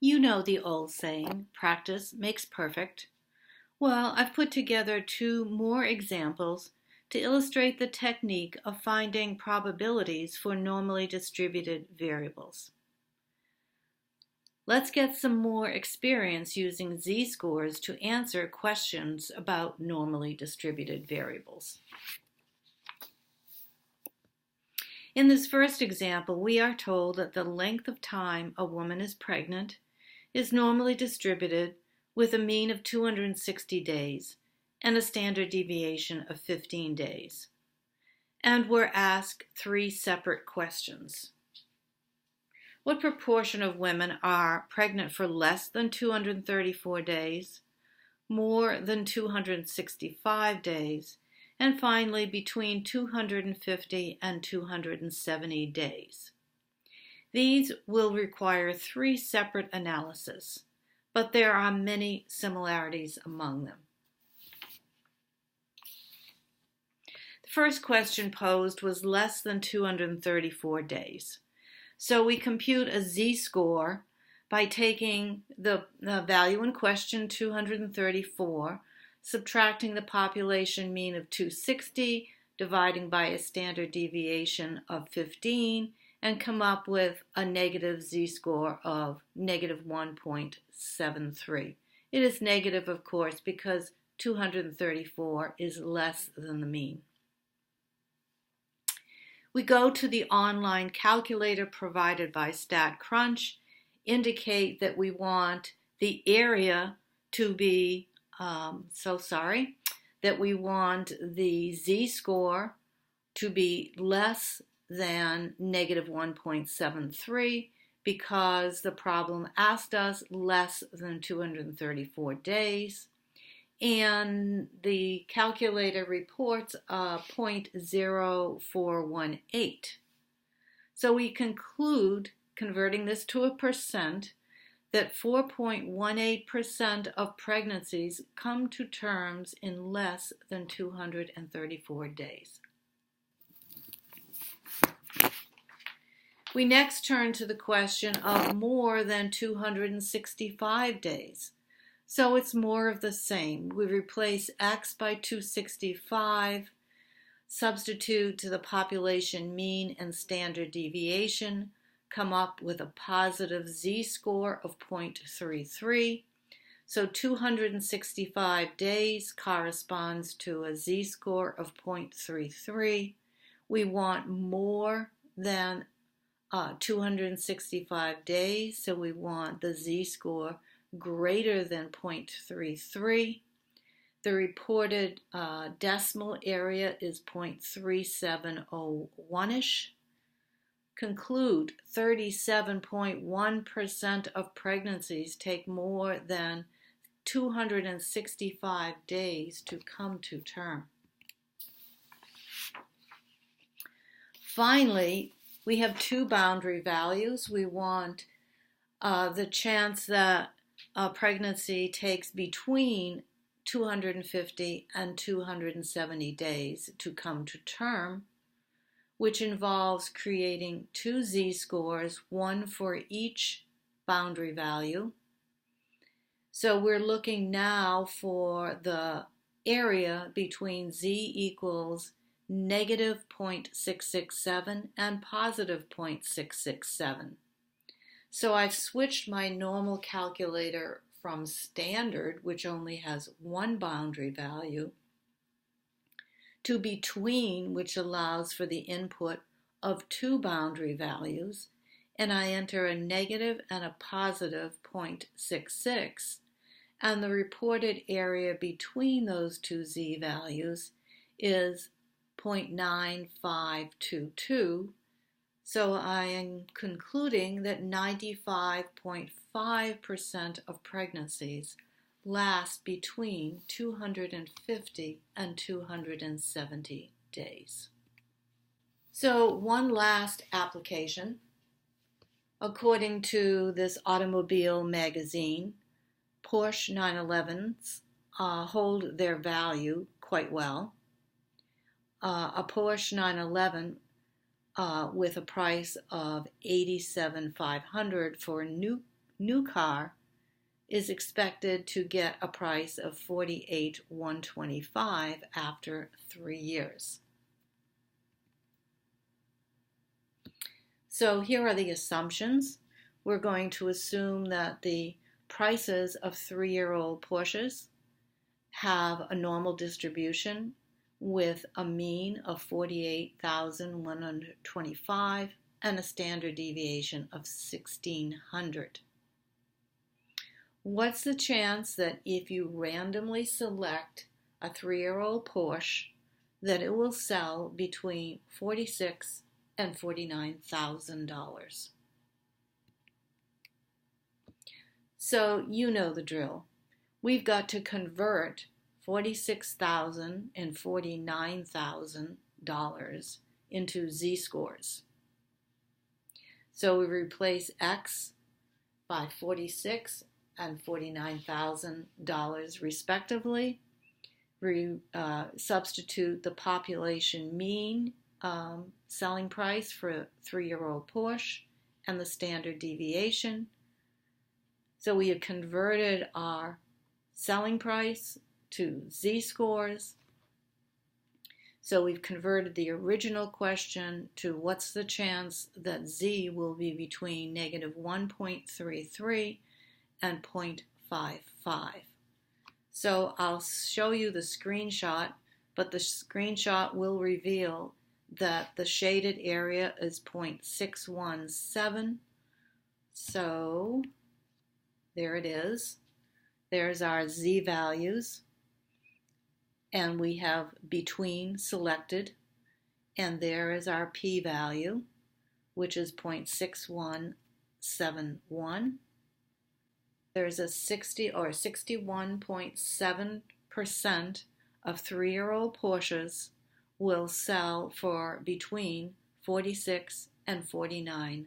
You know the old saying, practice makes perfect. Well, I've put together two more examples to illustrate the technique of finding probabilities for normally distributed variables. Let's get some more experience using z-scores to answer questions about normally distributed variables. In this first example, we are told that the length of time a woman is pregnant is normally distributed with a mean of 260 days and a standard deviation of 15 days. And we're asked three separate questions. What proportion of women are pregnant for less than 234 days, more than 265 days, and finally between 250 and 270 days? These will require three separate analyses, but there are many similarities among them. The first question posed was less than 234 days. So we compute a z-score by taking the value in question, 234, subtracting the population mean of 260, dividing by a standard deviation of 15, and come up with a negative z-score of negative 1.73. It is negative, of course, because 234 is less than the mean. We go to the online calculator provided by StatCrunch, indicate that we want the area to be, that we want the z-score to be less than negative 1.73 because the problem asked us less than 234 days. And the calculator reports 0.0418. So we conclude, converting this to a percent, that 4.18% of pregnancies come to terms in less than 234 days. We next turn to the question of more than 265 days. So it's more of the same. We replace x by 265, substitute to the population mean and standard deviation, come up with a positive z-score of 0.33. So 265 days corresponds to a z-score of 0.33. We want more than 265 days, so we want the z-score greater than 0.33. The reported decimal area is 0.3701-ish. Conclude 37.1% of pregnancies take more than 265 days to come to term. Finally, we have two boundary values. We want the chance that a pregnancy takes between 250 and 270 days to come to term, which involves creating two z-scores, one for each boundary value. So we're looking now for the area between z equals negative 0.667 and positive 0.667. So I've switched my normal calculator from standard, which only has one boundary value, to between, which allows for the input of two boundary values, and I enter a negative and a positive 0.66, and the reported area between those two z values is 0.9522. So I am concluding that 95.5% of pregnancies last between 250 and 270 days. So one last application. According to this automobile magazine, Porsche 911s hold their value quite well. A Porsche 911 with a price of $87,500 for a new new car is expected to get a price of $48,125 after 3 years. So here are the assumptions. We're going to assume that the prices of 3-year-old Porsches have a normal distribution with a mean of 48,125 and a standard deviation of 1,600. What's the chance that if you randomly select a 3-year-old Porsche that it will sell between $46,000 and $49,000? So you know the drill. We've got to convert $46,000 and $49,000 into z-scores. So we replace X by $46,000 and $49,000 respectively. We substitute the population mean selling price for a 3-year-old Porsche and the standard deviation. So we have converted our selling price to z-scores. So we've converted the original question to what's the chance that z will be between negative 1.33 and 0.55. So I'll show you the screenshot, but the screenshot will reveal that the shaded area is 0.617. So there it is. There's our z values. And we have between selected. And there is our p-value, which is 0.6171. There's a 61.7% of 3-year-old Porsches will sell for between $46,000 and $49,000.